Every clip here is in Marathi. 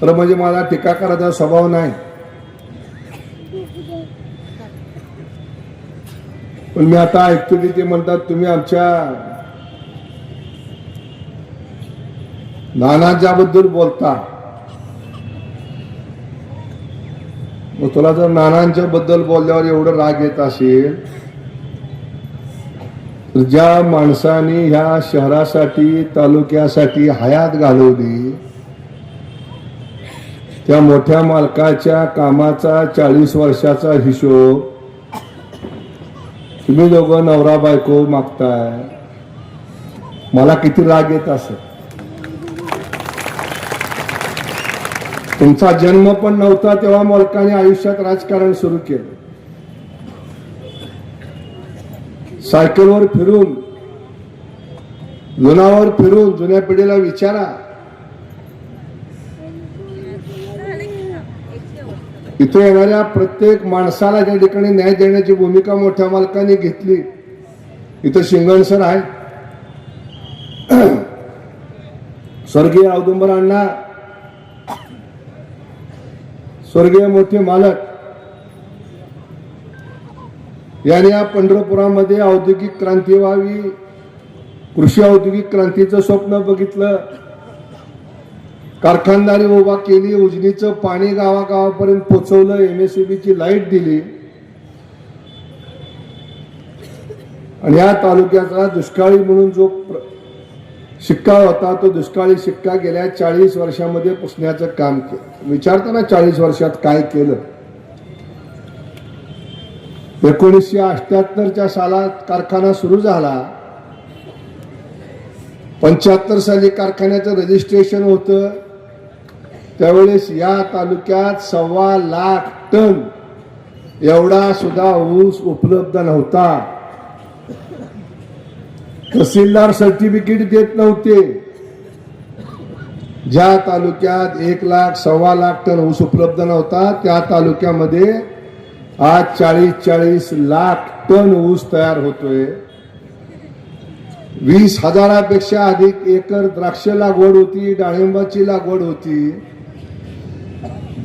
खरं म्हणजे मला टीका करायचा स्वभाव नाही, पण मी आता ऐकतो की ते म्हणतात तुम्ही आमच्या नानांच्याबद्दल बोलता. मग तुला जर नानांच्या बद्दल बोलल्यावर एवढं राग येत असेल तर ज्या माणसाने ह्या शहरासाठी तालुक्यासाठी हयात घालवली त्या मोठ्या मालकाच्या कामाचा 40 वर्षाचा हिशोब तुम्ही दोघं नवरा बायको मागताय. मला किती राग येत असेल. तुमचा जन्म पण नव्हता तेव्हा मालकाने आयुष्यात राजकारण सुरू केलं. सायकलवर फिरून जुनावर फिरून जुन्या पिढीला विचारा, इथे येणाऱ्या प्रत्येक माणसाला ज्या ठिकाणी न्याय देण्याची भूमिका मोठ्या मालकाने घेतली. इथं शिंगणसर आहे, स्वर्गीय औदुंबर अण्णा, स्वर्गीय मोठे मालक यांनी या पंढरपुरामध्ये औद्योगिक क्रांती व्हावी, कृषी औद्योगिक क्रांतीचं स्वप्न बघितलं, कारखानदारी उभा केली, उजनीचं पाणी गावागावापर्यंत पोहोचवलं, एमएससीबीची लाईट दिली आणि या तालुक्याचा दुष्काळी म्हणून जो शिक्का होता तो दुष्काळी शिक्का गेल्या 40 वर्षामध्ये पुसण्याचं काम केलं. विचारताना 40 वर्षात काय केलं. 1978च्या सालात कारखाना सुरू झाला. 75 साली कारखान्याचं रजिस्ट्रेशन होतं. त्यावेळेस या तालुक्यात 1.25 लाख टन एवढा सुद्धा ऊस उपलब्ध नव्हता. तहसीलदार सर्टिफिकेट देत नव्हते. ज्या तालुक्यात 1 लाख 1.25 लाख टन ऊस उपलब्ध नव्हता त्या तालुक्यामध्ये आज 40 लाख टन ऊस तयार होतोय. 20,000पेक्षा अधिक एकर द्राक्ष लागवड होती, डाळिंबाची लागवड होती.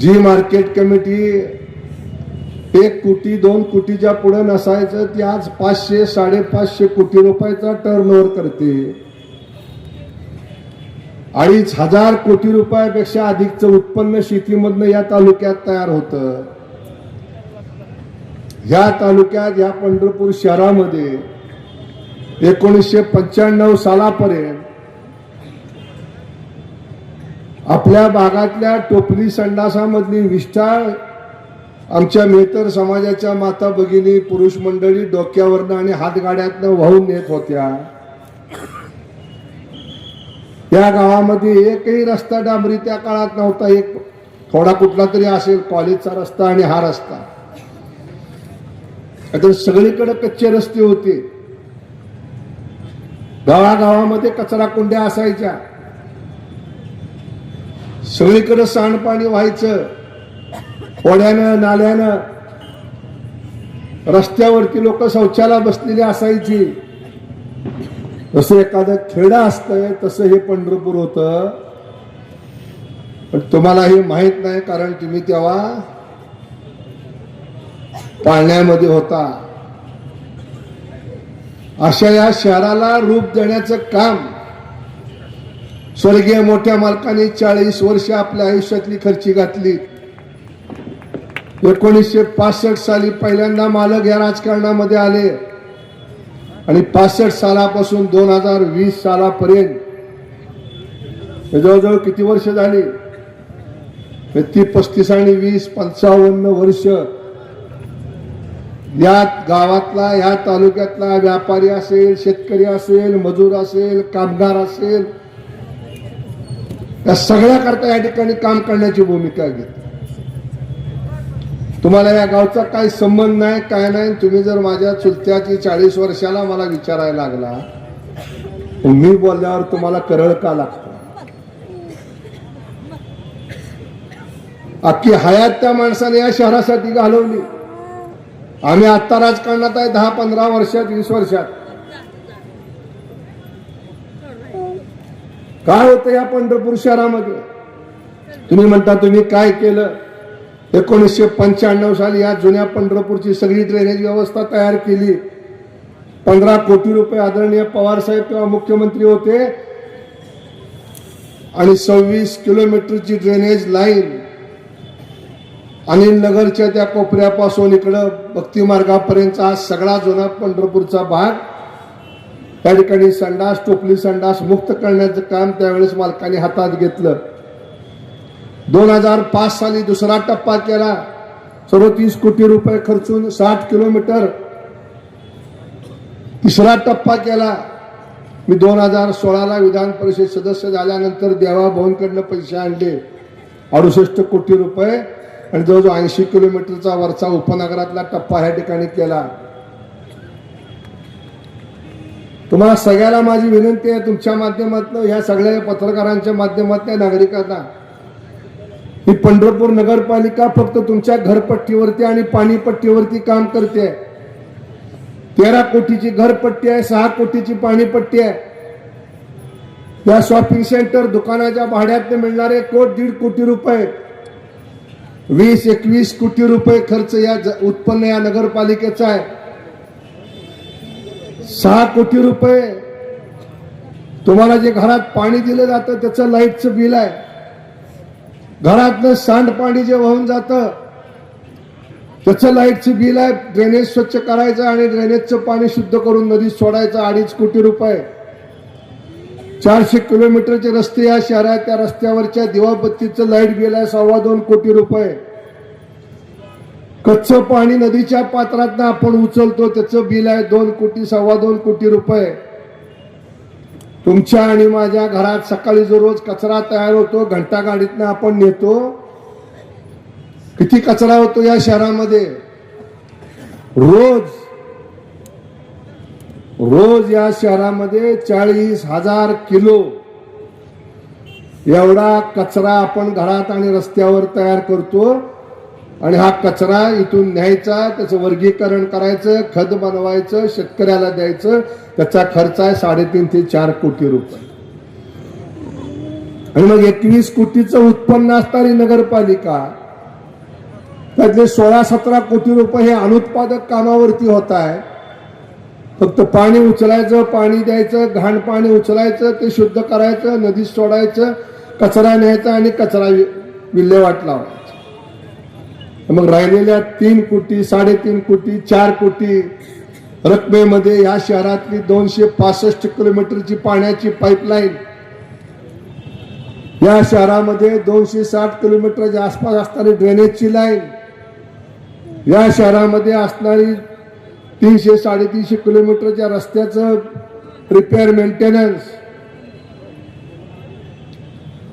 जी मार्केट कमिटी 1 कोटी 2 कोटीच्या पुढे नसायचं ती आज 500-550 कोटी रुपयाचा टर्नओव्हर करते. 2,500 कोटी रुपयापेक्षा अधिकचं उत्पन्न शेतीमधनं या तालुक्यात तयार होतं. ह्या तालुक्यात या पंढरपूर शहरामध्ये 1995 सालापर्यंत आपल्या भागातल्या टोपली संडासामधली विष्ठा आमच्या मेहतर समाजाच्या माता भगिनी पुरुष मंडळी डोक्यावरनं आणि हातगाड्यातनं वाहून नेत होत्या. त्या गावामध्ये एकही रस्ता डांबरी त्या काळात नव्हता. एक थोडा कुठला तरी असेल कॉलेजचा रस्ता आणि हा रस्ता. आता सगळीकडे कच्चे रस्ते होते. गावागावामध्ये कचरा कुंड्या असायच्या. सगळीकडे सांडपाणी व्हायचं ओढ्यानं नाल्यानं. रस्त्यावरती लोक शौचाला बसलेली असायची. जसं एखादं खेडं असतंय तसं हे पंढरपूर होतं. पण तुम्हाला हे माहित नाही कारण तुम्ही तेव्हा पाळण्यामध्ये होता. अशा या शहराला रूप देण्याचं काम स्वर्गीय मोठ्या मालकाने 40 वर्ष आपल्या आयुष्यातली खर्ची घातली. 1965 साली पहिल्यांदा मालक या राजकारणामध्ये आले आणि 65 सालापासून 2020 सालापर्यंत जवळजवळ किती वर्ष झाली. 35 आणि 20 55 वर्ष या गावातला या तालुक्यातला व्यापारी असेल, शेतकरी असेल, मजूर असेल, कामगार असेल, या सगळ्याकरता या ठिकाणी काम करण्याची भूमिका घेतली. तुम्हाला या गावचा काही संबंध नाही काय नाही. तुम्ही जर माझ्या चुलत्याची 40 वर्षाला मला विचारायला लागला मी बोलल्यावर तुम्हाला करळ का लागतो. अख्खी हयात त्या माणसाने या शहरासाठी घालवली. आम्ही आता राजकारणात आहे 10-15 वर्षात 20 वर्षात. काय होतं या पंढरपूर शहरामध्ये. तुम्ही म्हणता तुम्ही काय केलं? 1995 साली या जुन्या पंढरपूरची सगळी ड्रेनेज व्यवस्था तयार केली. 15 कोटी रुपये आदरणीय पवार साहेब तेव्हा मुख्यमंत्री होते आणि 26 किलोमीटरची ड्रेनेज लाईन अनिल नगरच्या त्या कोपऱ्यापासून इकडं भक्ती मार्गापर्यंत हा सगळा जुना पंढरपूरचा भाग त्या ठिकाणी संडास टोपली संडास मुक्त करण्याचं काम त्यावेळेस मालकाने हातात घेतलं. 2005 साली दुसरा टप्पा केला. 37 कोटी रुपये खर्चून 60 किलोमीटर. तिसरा टप्पा केला. मी 2016ला विधान परिषद सदस्य झाल्यानंतर देवाभाऊंकडनं पैसे आणले 68 कोटी रुपये आणि जवळजवळ 80 किलोमीटरचा वरचा उपनगरातला टप्पा ह्या ठिकाणी केला. तुम्हाला सगळ्याला माझी विनंती आहे, तुमच्या माध्यमातून ह्या सगळ्या पत्रकारांच्या माध्यमातून नागरिकांना, ही पंढरपूर नगरपालिका फक्त तुमच्या घरपट्टीवरती आणि पाणीपट्टीवरती काम करते. 13 कोटीची घरपट्टी आहे, 6 कोटीची पाणीपट्टी आहे. या शॉपिंग सेंटर दुकानाच्या भाड्यात मिळणारे 1.5 कोटी रुपये, 20-21 कोटी रुपये खर्च या उत्पन्न या नगरपालिकेचा आहे. 6 कोटी रुपये तुम्हाला जे घरात पाणी दिलं जातं त्याचं लाईटचं बिल आहे. घरातलं सांडपाणी जे वाहून जातं त्याचं लाईटचं बिल आहे. ड्रेनेज स्वच्छ करायचं आणि ड्रेनेजचं पाणी शुद्ध करून नदीत सोडायचं 2.5 कोटी रुपये. 400 किलोमीटरचे रस्ते या शहरात, त्या रस्त्यावरच्या दिवाबत्तीचं लाईट बिल आहे 2.25 कोटी रुपये. कच्चं पाणी नदीच्या पात्रातनं आपण उचलतो त्याचं बिल आहे 2 कोटी 2.25 कोटी रुपये. तुमच्या आणि माझ्या घरात सकाळी जो रोज कचरा तयार होतो घंटा गाडीतनं आपण नेतो, किती कचरा होतो या शहरामध्ये रोज या शहरामध्ये 40,000 किलो एवढा कचरा आपण घरात आणि रस्त्यावर तयार करतो. आणि हा कचरा इथून न्यायचा, त्याचं वर्गीकरण करायचं, खत बनवायचं, शेतकऱ्याला द्यायचं, त्याचा खर्च आहे 3.5 ते 4 कोटी रुपये. आणि मग 21 कोटीचं उत्पन्न असणारी नगरपालिका, त्यातले 16-17 कोटी रुपये हे अनुत्पादक कामावरती होत आहे. फक्त पाणी उचलायचं, पाणी द्यायचं, घाण पाणी उचलायचं, ते शुद्ध करायचं, नदीत सोडायचं, कचरा न्यायचा आणि कचरा विल्हेवाट लावायचं. मग राहिलेल्या 3 कोटी 3.5 कोटी 4 कोटी रकमेमध्ये या शहरातली 265 किलोमीटरची पाण्याची पाईपलाईन, या शहरामध्ये 260 किलोमीटरच्या आसपास असणारी ड्रेनेजची लाईन, या शहरामध्ये असणारी 300-350 किलोमीटरच्या रस्त्याचं रिपेअर मेंटेनन्स,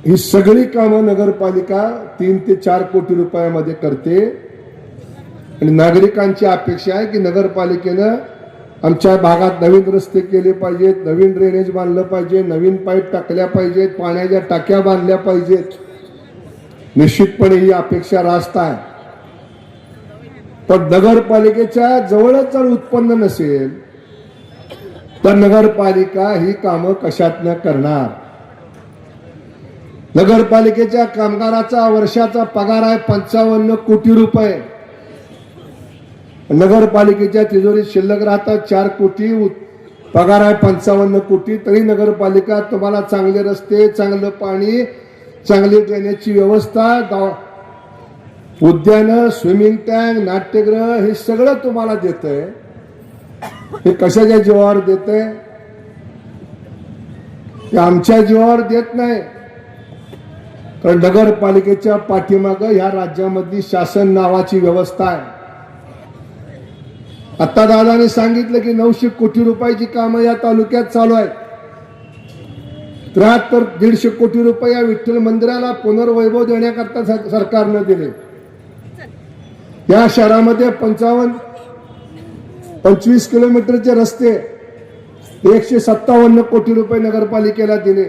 ही सगळी कामं नगरपालिका 3 ते 4 कोटी रुपयामध्ये करते. आणि नागरिकांची अपेक्षा आहे की नगरपालिकेनं आमच्या भागात नवीन रस्ते केले पाहिजेत, नवीन ड्रेनेज बांधलं पाहिजे, नवीन पाईप टाकल्या पाहिजेत, पाण्याच्या टाक्या बांधल्या पाहिजेत. निश्चितपणे ही अपेक्षा रास्त आहे. पण नगरपालिकेच्या जवळच जर उत्पन्न नसेल तर नगरपालिका ही कामं कशातनं करणार? नगरपालिकेच्या कामगाराचा वर्षाचा पगार आहे 55 कोटी रुपये. नगरपालिकेच्या तिजोरीत शिल्लक राहतात 4 कोटी, पगार आहे 55 कोटी. तरी नगरपालिका तुम्हाला चांगले रस्ते, चांगलं पाणी, चांगली ड्रेनेजची व्यवस्था, उद्यानं, स्विमिंग टँक, नाट्यगृह हे सगळं तुम्हाला देतंय. हे कशाच्या जीवावर देतंय? ते आमच्या जीवावर देत नाही. कारण नगरपालिकेच्या पाठीमागं ह्या राज्यामधली शासन नावाची व्यवस्था आहे. आता दादाने सांगितलं की 900 कोटी रुपयाची कामं या तालुक्यात चालू आहेत. 150 कोटी रुपये या विठ्ठल मंदिराला पुनर्वैभव देण्याकरता सरकारनं दिले. या शहरामध्ये 25 किलोमीटरचे रस्ते 157 कोटी रुपये नगरपालिकेला दिले.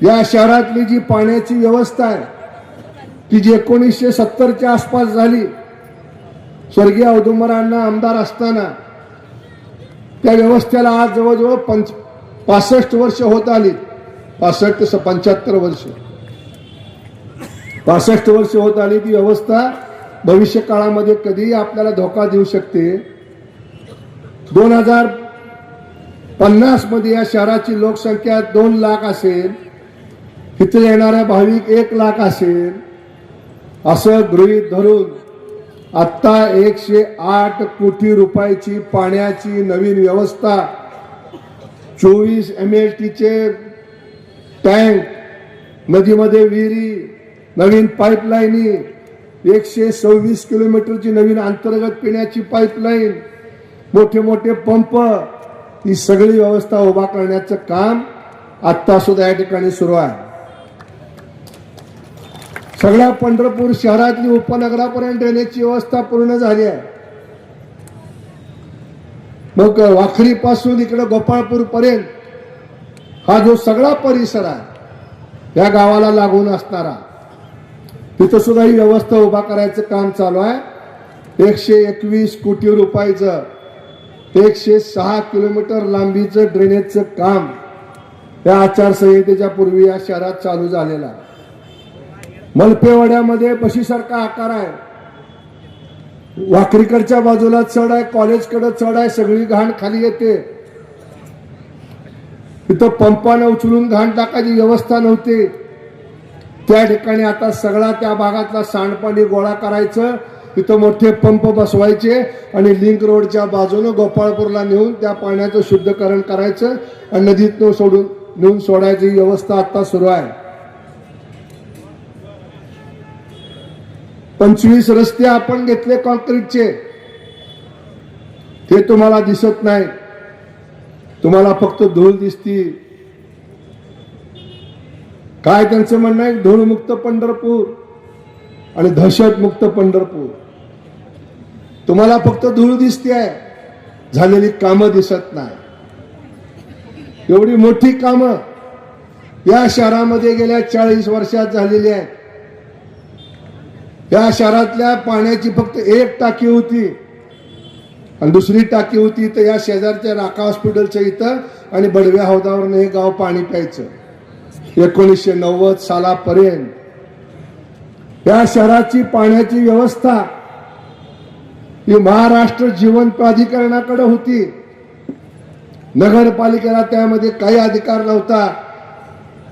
या शहरातली जी पाण्याची व्यवस्था आहे की जी 1970च्या आसपास झाली, स्वर्गीय औदुंबरांना आमदार असताना, त्या व्यवस्थेला आज जवळजवळ 65 वर्ष होत आली, 65 ते 75 वर्ष. 65 वर्ष होत आली ती व्यवस्था भविष्य काळामध्ये कधीही आपल्याला धोका देऊ शकते. 2050 मध्ये या शहराची लोकसंख्या 2 लाख असेल, तिथे येणाऱ्या भाविक 1 लाख असेल, असं गृहीत धरून आता 108 कोटी रुपयाची पाण्याची नवीन व्यवस्था, 24 MLTचे टँक, नदीमध्ये विहिरी, नवीन पाईपलाईनी, 126 किलोमीटरची नवीन अंतर्गत पिण्याची पाईपलाईन, मोठे मोठे पंप, ही सगळी व्यवस्था उभा करण्याचं काम आत्ता सुद्धा या ठिकाणी सुरू आहे. सगळ्या पंढरपूर शहरातली उपनगरापर्यंत ड्रेनेजची व्यवस्था पूर्ण झाली आहे. मग वाखरी पासून इकडे गोपाळपूर पर्यंत हा जो सगळा परिसर आहे या गावाला लागून असणारा, तिथं सुद्धा ही व्यवस्था उभा करायचं काम चालू आहे. 121 कोटी रुपयाचं 106 किलोमीटर लांबीचं ड्रेनेजचं काम या आचारसंहितेच्या पूर्वी या शहरात चालू झालेलं आहे. मलपेवाड्यामध्ये बशीसारखा आकार आहे, वाकरीकडच्या बाजूला चढ आहे, कॉलेजकडे चढ आहे, सगळी घाण खाली येते. तिथं पंपानं उचलून घाण टाकायची व्यवस्था नव्हती. त्या ठिकाणी आता सगळा त्या भागातला सांडपाणी गोळा करायचं, तिथं मोठे पंप बसवायचे आणि लिंक रोडच्या बाजूनं गोपाळपूरला नेऊन त्या पाण्याचं शुद्धीकरण करायचं आणि नदीत नेऊन सोडायची व्यवस्था आता सुरू आहे. 25 रस्ते आपण घेतले कॉन्क्रीटचे, ते तुम्हाला दिसत नाही, तुम्हाला फक्त धूळ दिसती. काय त्यांचं म्हणणं आहे, धूळमुक्त पंढरपूर आणि दहशतमुक्त पंढरपूर. तुम्हाला फक्त धूळ दिसते आहे, झालेली कामं दिसत नाही. एवढी मोठी कामं या शहरामध्ये गेल्या 40 वर्षात झालेली आहेत. या शहरातल्या पाण्याची फक्त 1 टाकी होती आणि दुसरी टाकी होती तर या शेजारच्या राका हॉस्पिटलच्या इथं आणि बडव्या हौदावरनं हे गाव पाणी प्यायचं. 1990 सालापर्यंत या शहराची पाण्याची व्यवस्था ही महाराष्ट्र जीवन प्राधिकरणाकडे होती. नगरपालिकेला त्यामध्ये काही अधिकार नव्हता.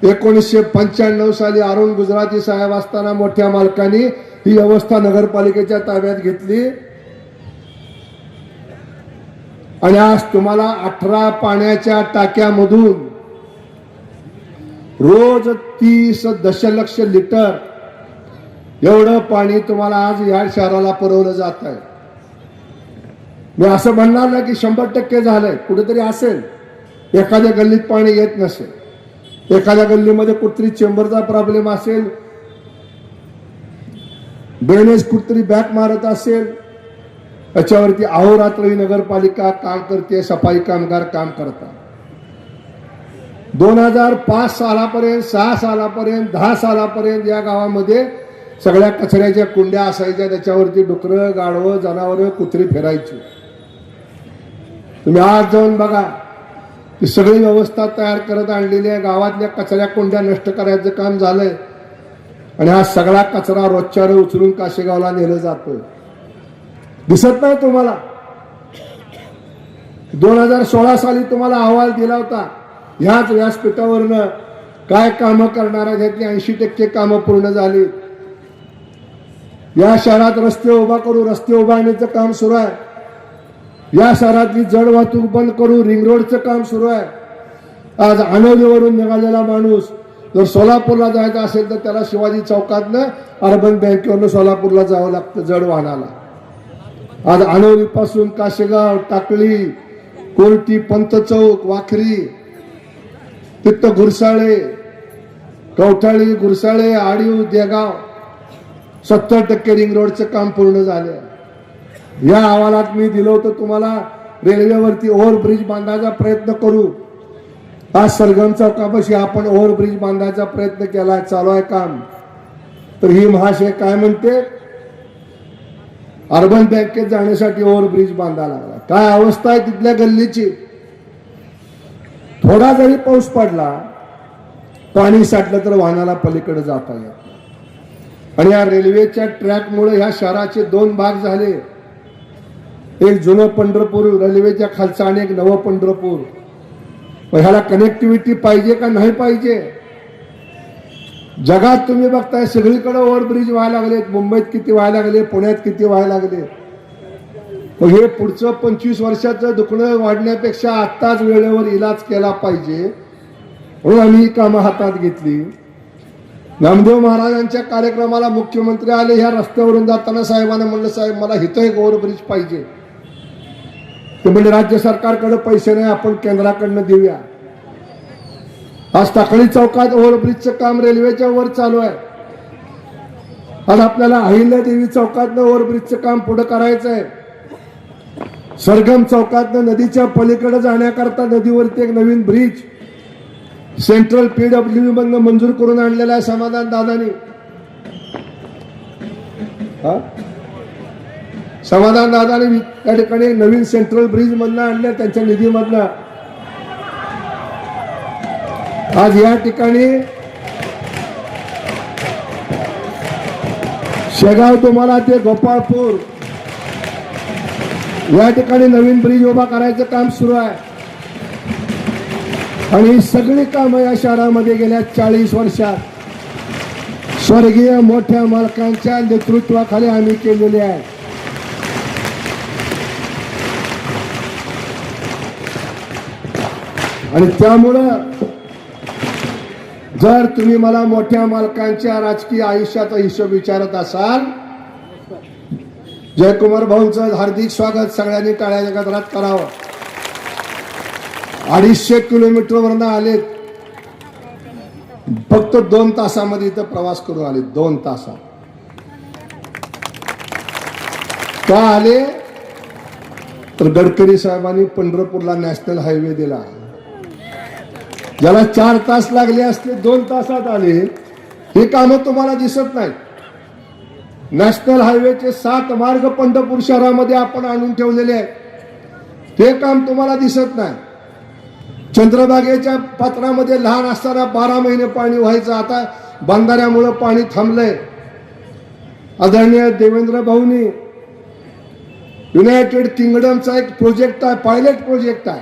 1995 साली अरुण गुजराती साहेब असताना मोठ्या मालकांनी ही व्यवस्था नगरपालिकेच्या ताब्यात घेतली आणि आज तुम्हाला 18 पाण्याच्या टाक्यामधून रोज 30 दशलक्ष लिटर एवढं पाणी तुम्हाला आज या शहराला पुरवलं जात आहे. मी असं म्हणणार नाही की 100% झालंय, कुठेतरी असेल, एखाद्या गल्लीत पाणी येत नसेल, एखाद्या गल्लीमध्ये कुठतरी चेंबरचा प्रॉब्लेम असेल, ड्रेनेज कुठतरी बॅक मारत असेल, त्याच्यावरती अहोरात्र ही नगरपालिका काम करते, सफाई कामगार काम करतात. 2005 सालापर्यंत, 6 सालापर्यंत, 10 सालापर्यंत या गावामध्ये सगळ्या कचऱ्याच्या कुंड्या असायच्या, त्याच्यावरती डुकरं, गाढवं, जनावरं, कुत्री फिरायची. तुम्ही आज जाऊन बघा, ती सगळी व्यवस्था तयार करत आणलेली आहे. गावातल्या कचऱ्या कुंड्या नष्ट करायचं काम झालंय आणि हा सगळा कचरा रोजच्या रोज उचलून काशेगावला नेलं जातोय. दिसत नाही तुम्हाला? 2016 साली तुम्हाला अहवाल दिला होता, ह्याच व्यासपीठावरनं काय कामं करणार आहेत, यातली 80% कामं पूर्ण झाली. या शहरात रस्ते उभा करू, रस्ते उभारण्याचं काम सुरू आहे. या शहरातली जड वाहतूक बंद करू, रिंग रोडचं काम सुरू आहे. आज आनवलीवरून निघालेला माणूस जर सोलापूरला जायचं असेल तर त्याला शिवाजी चौकातनं अर्बन बँकेवरनं सोलापूरला जावं लागतं जड वाहनाला. आज आनवलीपासून काशेगाव, टाकळी, कोर्टी, पंत चौक, वाखरी, तिथं गुरसाळे, कवठाळी, गुरसाळे, आडीव, देगाव 70% रिंग रोडचं काम पूर्ण झालं. या अहवालात मी दिलं होतं तुम्हाला, रेल्वेवरती ओव्हरब्रिज बांधायचा प्रयत्न करू. आज सरगम चौकापाशी आपण ओव्हरब्रिज बांधायचा प्रयत्न केलाय, चालू आहे काम. तर ही महाशय काय म्हणते, अर्बन बँकेत जाण्यासाठी ओव्हरब्रिज बांधायला लागला. काय अवस्था आहे तिथल्या गल्लीची. थोडा जरी पाऊस पडला, पाणी साठलं तर वाहनाला पलीकडे जाता येत. आणि या रेल्वेच्या ट्रॅकमुळे ह्या शहराचे दोन भाग झाले, एक जुनं पंढरपूर रेल्वेच्या खालचं आणि एक नवं पंढरपूर. ह्याला कनेक्टिव्हिटी पाहिजे का नाही पाहिजे? जगात तुम्ही बघताय सगळीकडे ओव्हरब्रिज व्हायला लागलेत. मुंबईत किती व्हायला लागले, पुण्यात किती व्हायला लागले. मग हे पुढचं 25 वर्षाचं दुखणं वाढण्यापेक्षा आत्ताच वेळेवर इलाज केला पाहिजे, म्हणून आम्ही ही कामं हातात घेतली. नामदेव महाराजांच्या कार्यक्रमाला मुख्यमंत्री आले. ह्या रस्त्यावरून जाताना साहेबांना म्हणलं, साहेब मला इथं एक ओव्हरब्रिज पाहिजे. ते म्हणजे राज्य सरकारकडे पैसे नाही, आपण केंद्राकडनं देऊया. आज टाकळी चौकात ओव्हरब्रिजचं काम रेल्वेच्या वर चालू आहे. आज आपल्याला अहिल्यादेवी चौकातनं ओव्हरब्रिजचं काम पुढे करायचं आहे. सरगम चौकातनं नदीच्या पलीकडे जाण्याकरता नदीवरती एक नवीन ब्रिज सेंट्रल PWD मधनं मंजूर करून आणलेला आहे समाधान दादानी. समाधान दादाने त्या ठिकाणी नवीन सेंट्रल ब्रिज मधनं आणलं, त्यांच्या निधीमधनं. आज या ठिकाणी शेगाव तुम्हाला ते गोपाळपूर या ठिकाणी नवीन ब्रिज उभा करायचं काम सुरू आहे. आणि ही सगळी कामं या शहरामध्ये गेल्या 40 वर्षात स्वर्गीय मोठ्या मालकांच्या नेतृत्वाखाली आम्ही केलेली आहे. आणि त्यामुळं जर तुम्ही मला मोठ्या मालकांच्या राजकीय आयुष्याचा हिशोब विचारत असाल, जयकुमार भाऊंचं हार्दिक स्वागत सगळ्यांनी टाळ्या गजरात करावं. 250 किलोमीटरवरनं आलेत, फक्त 2 तासामध्ये इथं प्रवास करून आले. 2 तासात का आले? तर गडकरी साहेबांनी पंढरपूरला नॅशनल हायवे दिला. ज्याला 4 तास लागले असते 2 तासात आले. हे कामं तुम्हाला दिसत नाही. नॅशनल हायवेचे 7 मार्ग पंढरपूर शहरामध्ये आपण आणून ठेवलेले आहेत. ते काम तुम्हाला दिसत नाही. चंद्रभागेच्या पात्रामध्ये लहान असताना 12 महिने पाणी व्हायचं, आता बंधाऱ्यामुळे पाणी थांबलंय. आदरणीय देवेंद्र भाऊनी युनायटेड किंगडमचा एक प्रोजेक्ट आहे, पायलट प्रोजेक्ट आहे.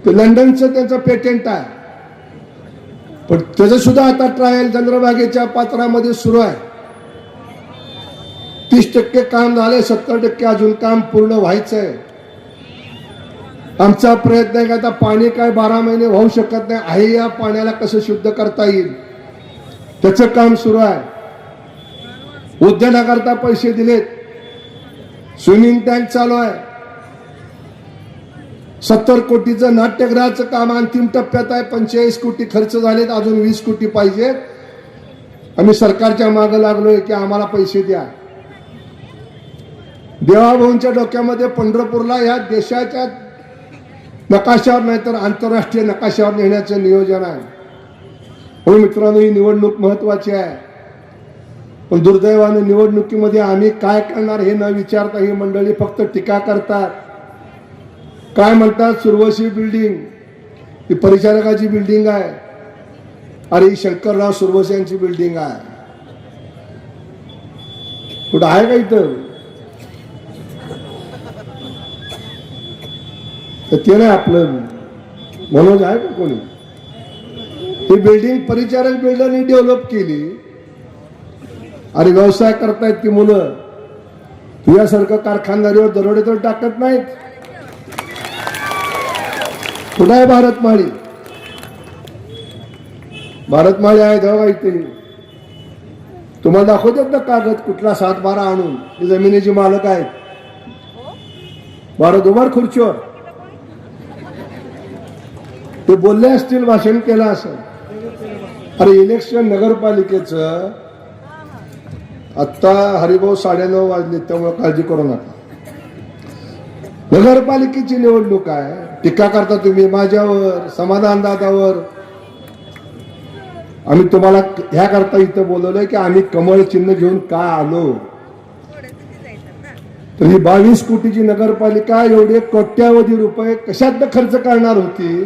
ते लंडनचं त्यांचं पेटेंट आहे, पण त्याचं सुद्धा आता ट्रायल चंद्रभागेच्या पात्रामध्ये सुरू आहे. 30% काम झाले, 70% अजून काम पूर्ण व्हायचंय. आमचा प्रयत्न आहे की आता पाणी काय 12 महिने वाहू शकत नाही, आहे या पाण्याला कसं शुद्ध करता येईल त्याचं काम सुरू आहे. उद्यानाकरता पैसे दिलेत, स्विमिंग टँक चालू आहे. 70 कोटीचं नाट्यगृहाचं काम अंतिम टप्प्यात आहे. 45 कोटी खर्च झालेत, अजून 20 कोटी पाहिजेत. आम्ही सरकारच्या मागे लागलोय की आम्हाला पैसे द्या. देवाभाऊंच्या डोक्यामध्ये पंढरपूरला या देशाच्या नकाशावर नाही तर आंतरराष्ट्रीय नकाशावर नेण्याचं नियोजन आहे. म्हणून मित्रांनो, ही निवडणूक महत्वाची आहे. पण दुर्दैवाने निवडणुकीमध्ये आम्ही काय करणार हे न विचारता ही मंडळी फक्त टीका करतात. काय म्हणतात, सुरवशी बिल्डिंग ही परिचारकाची बिल्डिंग आहे. अरे ही शंकरराव सुरवशी यांची बिल्डिंग आहे. कुठं आहे का इथं? तर ते नाही आपलं मनोज आहे का कोणी? ही बिल्डिंग परिचारक बिल्डरनी डेव्हलप केली. अरे व्यवसाय करतायत ती मुलं, तुझ्यासारखं कारखानदारीवर दरोडे तर टाकत नाहीत. कुठं आहे भारतमाळी? भारतमाळी आहे तेव्हा इथे तुम्हाला दाखवतात ना कागद, कुठला 7-12 आणून. ते जमिनीची मालक आहेत. 12 दुबार खुर्चीवर ते बोलले असतील, भाषण केलं असेल. अरे इलेक्शन नगरपालिकेचं आता हरिभाऊ 9:30 वाजले, त्यामुळे काळजी करू नका. नगरपालिकेची निवडणूक आहे. टीका करता तुम्ही माझ्यावर, समाधान दादावर. आम्ही तुम्हाला ह्या करता इथं बोलवलंय की आम्ही कमळ चिन्ह घेऊन का आलो. तर ही 22 कोटीची नगरपालिका एवढे कोट्यावधी रुपये कशात खर्च करणार होती,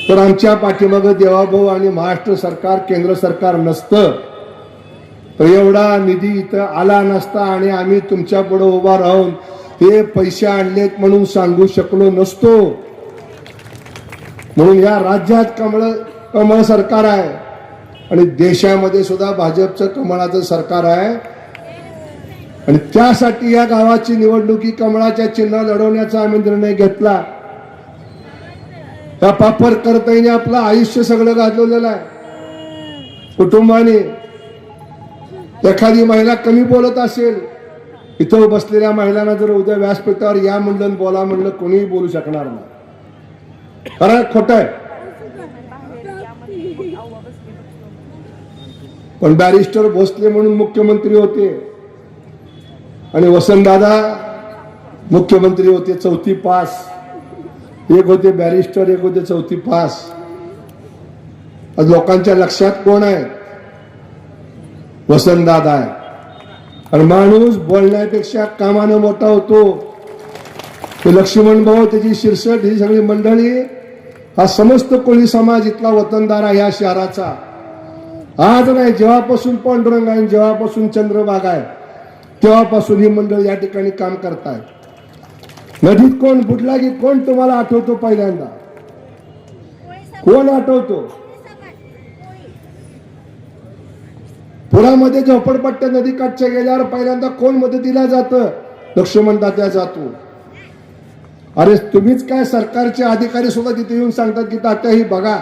तर आमच्या पाठीमागं देवाभाऊ आणि महाराष्ट्र सरकार, केंद्र सरकार नसतं तर एवढा निधी इथं आला नसता आणि आम्ही तुमच्या पुढे उभा राहून हे पैसे आणलेत म्हणून सांगू शकलो नसतो. म्हणून या राज्यात कमळ सरकार आहे आणि देशामध्ये सुद्धा भाजपचं कमळाचं सरकार आहे. आणि त्यासाठी या गावाची निवडणुकी कमळाच्या चिन्ह लढवण्याचा आम्ही निर्णय घेतला. त्या पापर करताईने आपलं आयुष्य सगळं घालवलेलं आहे. कुटुंबाने एखादी महिला कमी बोलत असेल, इथं बसलेल्या महिलांना जर उद्या व्यासपीठावर या म्हणलं बोला म्हणलं कोणीही बोलू शकणार नाही. खरं खोटं आहे. पण बॅरिस्टर भोसले म्हणून मुख्यमंत्री होते आणि वसंतदादा मुख्यमंत्री होते, 4थी पास. एक होते बॅरिस्टर, एक होते 4थी पास. आज लोकांच्या लक्षात कोण आहे? वसंतदादा आहे. आणि माणूस बोलण्यापेक्षा कामानं मोठा होतो. ते लक्ष्मण भाऊ, त्याची शिरसट, ही सगळी मंडळी, हा समस्त कोळी समाज इथला वतनदार आहे या शहराचा. आज नाही, जेव्हापासून पांडुरंग आहे, जेव्हापासून चंद्रभाग आहे, तेव्हापासून ही मंडळ या ठिकाणी काम करतायत. नदीत कोण बुडला की कोण तुम्हाला आठवतो? पहिल्यांदा कोण आठवतो? पुरामध्ये झोपडपट्ट्या नदी काठच्या गेल्यावर पहिल्यांदा कोण मदतीला जातं? लक्ष्मण तात्या जातो. अरे तुम्हीच काय, सरकारचे अधिकारी सुद्धा तिथे येऊन सांगतात की तात्या ही बघा.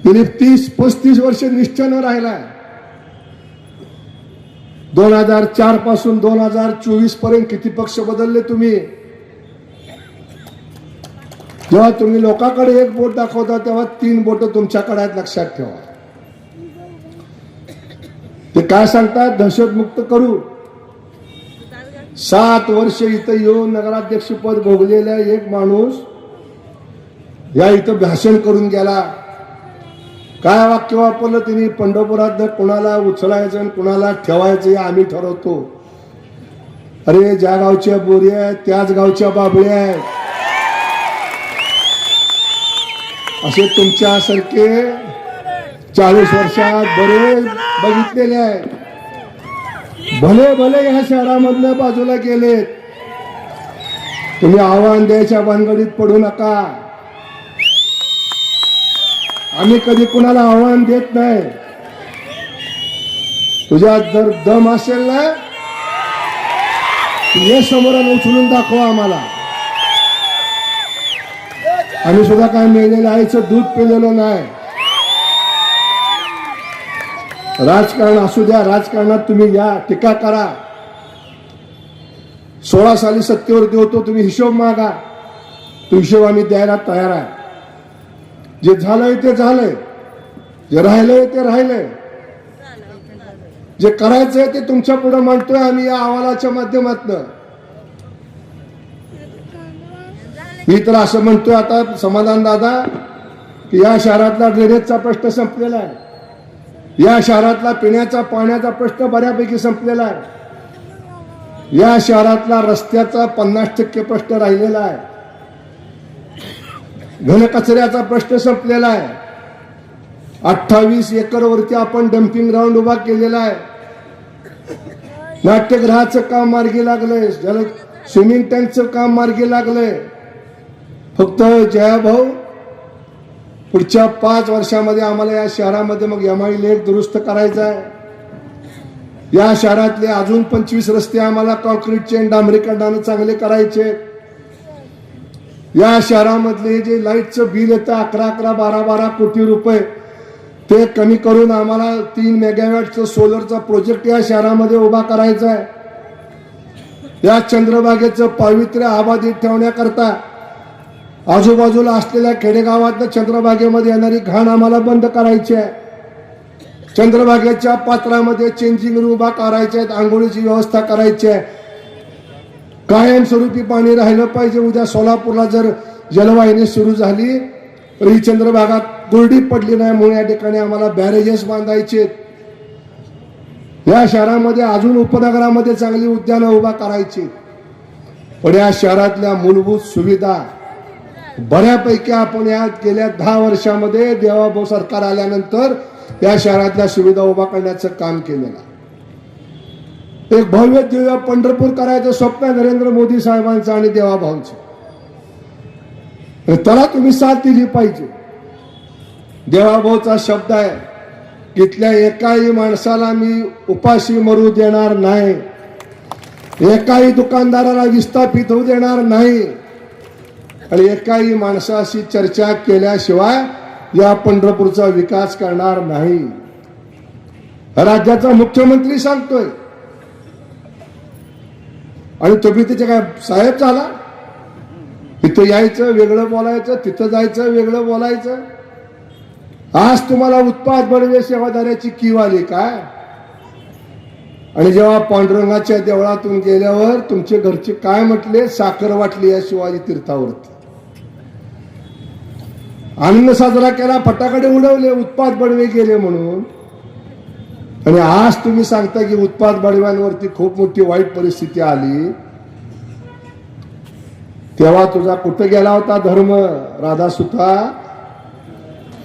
गेली 30-35 वर्ष निश्चय राहिलाय. 2004 पासून 2024 पर्यंत किती पक्ष बदलले तुम्ही? जेव्हा तुम्ही लोकांकडे एक बोट दाखवता तेव्हा 3 बोट तुमच्याकडे आहेत, लक्षात ठेवा. ते काय सांगतात? दहशतमुक्त करू. 7 वर्ष इथं येऊन नगराध्यक्षपद भोगलेला एक माणूस या इथं भाषण करून गेला. काय वाक्य वापरलं त्यांनी? पंढरपुरात कुणाला उचलायचं आणि कुणाला ठेवायचं हे आम्ही ठरवतो. अरे ज्या गावच्या बोरी आहेत त्याच गावच्या बाबळ्या आहेत. असे तुमच्यासारखे 40 वर्षात बरेच बघितलेले आहेत. भले भले ह्या शहरामधल्या बाजूला गेलेत. तुम्ही आव्हान द्यायच्या भानगडीत पडू नका. आम्ही कधी कुणाला आव्हान देत नाही. तुझ्यात जर दम असेल ना, ये समोर उचलून दाखवा आम्हाला. आम्ही सुद्धा काय मेलेलं आईचं दूध पिलेलं नाही. राजकारण असू द्या, राजकारणात तुम्ही या, टीका करा. 16 साली सत्तेवरती होतो, तुम्ही हिशोब मागा. तो हिशोब आम्ही द्यायला तयार आहे. जे झालंय ते झालंय, जे राहिलंय ते राहिलंय. जे करायचंय ते तुमच्या पुढे मांडतोय आम्ही या अहवालाच्या माध्यमातून. मी तर असं म्हणतोय आता समाधान दादा की या शहरातला ड्रेनेजचा प्रश्न संपलेला आहे. या शहरातला पिण्याचा पाण्याचा प्रश्न बऱ्यापैकी संपलेला आहे. या शहरातला रस्त्याचा 50% प्रश्न राहिलेला आहे. घनकचऱ्याचा प्रश्न संपलेला आहे. 28 एकर वरती आपण डम्पिंग ग्राउंड उभा केलेला आहे. नाट्यगृहाचं काम मार्गी लागलंय. स्विमिंग टँकचं काम मार्गी लागलंय. फक्त जयाभाऊ पुढच्या 5 वर्षामध्ये आम्हाला या शहरामध्ये मग MI लेक दुरुस्त करायचा आहे. या शहरातले अजून 25 रस्ते आम्हाला कॉन्क्रीटचे आणि डांबरीकरणाने चांगले करायचे. या शहरामधले जे लाईटचं बिल येतं 11-11, 12-12 कोटी रुपये, ते कमी करून आम्हाला 3 मेगावॅटचं सोलरचा प्रोजेक्ट या शहरामध्ये उभा करायचा आहे. या चंद्रभागेचं पावित्र्य आबाधित ठेवण्याकरता आजूबाजूला असलेल्या खेडेगावातल्या चंद्रभागेमध्ये येणारी घाण आम्हाला बंद करायची आहे. चंद्रभागेच्या पात्रामध्ये चेंजिंग रूम उभा करायचे आहेत. आंघोळीची व्यवस्था करायची आहे. कायमस्वरूपी पाणी राहिलं पाहिजे. उद्या सोलापूरला जर जलवाहिनी सुरू झाली तर ही चंद्रभागात गुरडी पडली नाही म्हणून या ठिकाणी आम्हाला बॅरेजेस बांधायचे. या शहरामध्ये अजून उपनगरामध्ये चांगली उद्यानं उभा करायची. पण या शहरातल्या मूलभूत सुविधा बऱ्यापैकी आपण या गेल्या 10 वर्षामध्ये देवाभाऊ सरकार आल्यानंतर या शहरातल्या सुविधा उभा करण्याचं काम केलेलं आहे. एक भव्य दिव्य पंढरपूर करायचं स्वप्न आहे नरेंद्र मोदी साहेबांचं आणि देवाभाऊंचं. त्याला तुम्ही साथ दिली पाहिजे. देवाभाऊचा शब्द आहे, इथल्या एकाही माणसाला मी उपाशी मरू देणार नाही, एकाही दुकानदाराला विस्थापित होऊ देणार नाही आणि एकाही माणसाशी चर्चा केल्याशिवाय या पंढरपूरचा विकास करणार नाही. राज्याचा मुख्यमंत्री सांगतोय आणि तुम्ही त्याचे काय साहेब झाला? इथं यायचं वेगळं बोलायचं, तिथं जायचं वेगळं बोलायचं. आज तुम्हाला उत्पाद बडवे सेवादाराची कीव आली काय? आणि जेव्हा पांडुरंगाच्या देवळातून गेल्यावर तुमचे घरचे काय म्हटले? साखर वाटली या शिवाजी तीर्थावरती. आनंद साजरा केला, फटाकडे उडवले, उत्पाद बडवे गेले म्हणून. आणि आज तुम्ही सांगता की उत्पाद बडव्यांवरती खूप मोठी वाईट परिस्थिती आली. तेव्हा तुझा कुठं गेला होता धर्म राधासुता?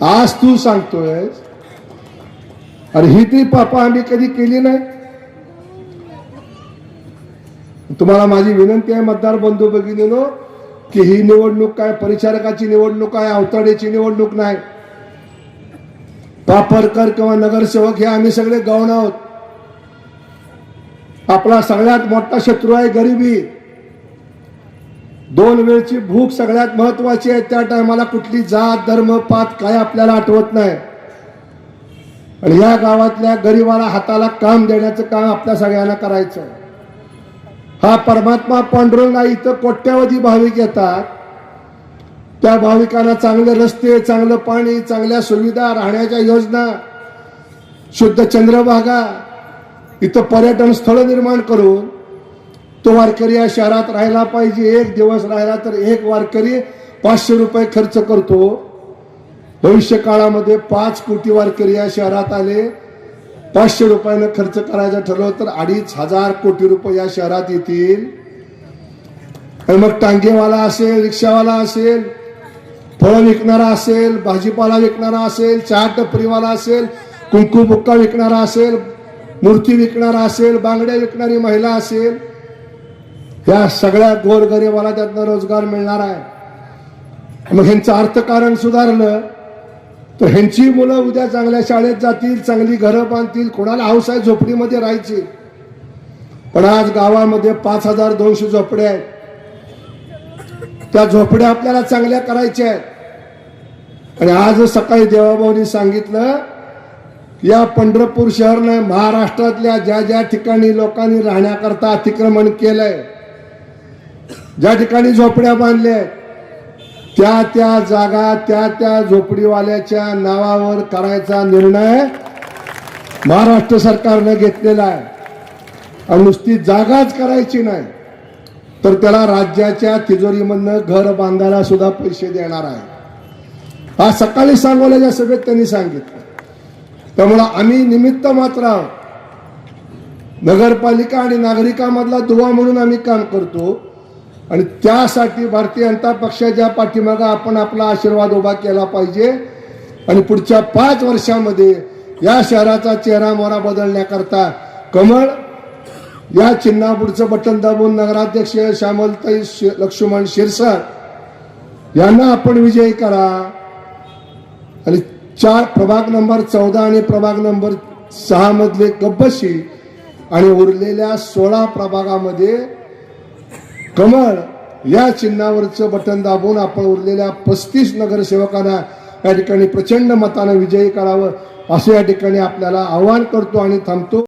आज तू सांगतोय अरे ही ती पापा आम्ही कधी केली नाही. तुम्हाला माझी विनंती आहे मतदार बंधू भगिनींनो की ही निवडणूक काय परिचारकाची निवडणूक आहे, अवताडेची निवडणूक नाही. पापरकर किंवा नगरसेवक हे आम्ही सगळे गौण आहोत. आपला सगळ्यात मोठा शत्रू आहे गरिबी. 2 वेळची भूक सगळ्यात महत्वाची आहे. त्या टायमाला कुठली जात धर्म पात काय आपल्याला आठवत नाही. आणि या गावातल्या गरिबाला हाताला काम देण्याचं काम आपल्या सगळ्यांना करायचं. हा परमात्मा पांडुरंग इथं कोट्यावधी भाविक येतात. त्या भाविकांना चांगले रस्ते, चांगलं पाणी, चांगल्या सुविधा, राहण्याच्या योजना, शुद्ध चंद्रभागा, इथं पर्यटन स्थळ निर्माण करून तो वारकरी या शहरात राहायला पाहिजे. 1 दिवस राहिला तर 1 वारकरी 500 रुपये खर्च करतो. भविष्य काळामध्ये 5 कोटी वारकरी या शहरात आले, 500 रुपयानं खर्च करायचं ठरवलं तर 2,500 कोटी रुपये या शहरात येतील. आणि मग टांगेवाला असेल, रिक्षावाला असेल, फळं विकणारा असेल, भाजीपाला विकणारा असेल, चहा टपरीवाला असेल, कुंकू बुक्का विकणारा असेल, मूर्ती विकणारा असेल, बांगड्या विकणारी महिला असेल, या सगळ्या गोरगरीबाला त्यातनं रोजगार मिळणार आहे. मग ह्यांचं अर्थकारण सुधारलं तर ह्यांची मुलं उद्या चांगल्या शाळेत जातील, चांगली घरं बांधतील. कोणाला हौस आहे झोपडीमध्ये राहायची? पण आज गावामध्ये 5,200 झोपड्या आहेत. त्या झोपड्या आपल्याला चांगल्या करायच्या आहेत. आणि आज सकाळी देवाभाऊनी सांगितलं या पंढरपूर शहरने महाराष्ट्रातल्या ज्या ज्या ठिकाणी लोकांनी राहण्याकरता अतिक्रमण केलंय, ज्या ठिकाणी झोपड्या बांधल्या, त्या त्या जागा त्या त्या झोपडीवाल्याच्या नावावर करायचा निर्णय महाराष्ट्र सरकारने घेतलेला आहे. आणि नुसती जागाच करायची नाही तर त्याला राज्याच्या तिजोरीमधनं घर बांधायला सुद्धा पैसे देणार आहे. आज सकाळी सांगोल्याच्या सभेत त्यांनी सांगितलं. त्यामुळे आम्ही निमित्त मात्र आहोत. नगरपालिका आणि नागरिकांमधला दुवा म्हणून आम्ही काम करतो. आणि त्यासाठी भारतीय जनता पक्षाच्या पाठीमागे आपण आपला आशीर्वाद उभा केला पाहिजे. आणि पुढच्या 5 वर्षामध्ये या शहराचा चेहरा मोहरा बदलण्याकरता कमळ या चिन्हापुढचं बटन दाबून नगराध्यक्ष श्यामलताई लक्ष्मण शिरसाट यांना आपण विजयी करा. आणि 4 प्रभाग नंबर 14 आणि प्रभाग नंबर 6 मधले कब्बशी आणि उरलेल्या 16 प्रभागामध्ये कमळ या चिन्हावरचं बटन दाबून आपण उरलेल्या 35 नगरसेवकांना या ठिकाणी प्रचंड मताने विजयी करावं असं या ठिकाणी आपल्याला आवाहन करतो आणि थांबतो.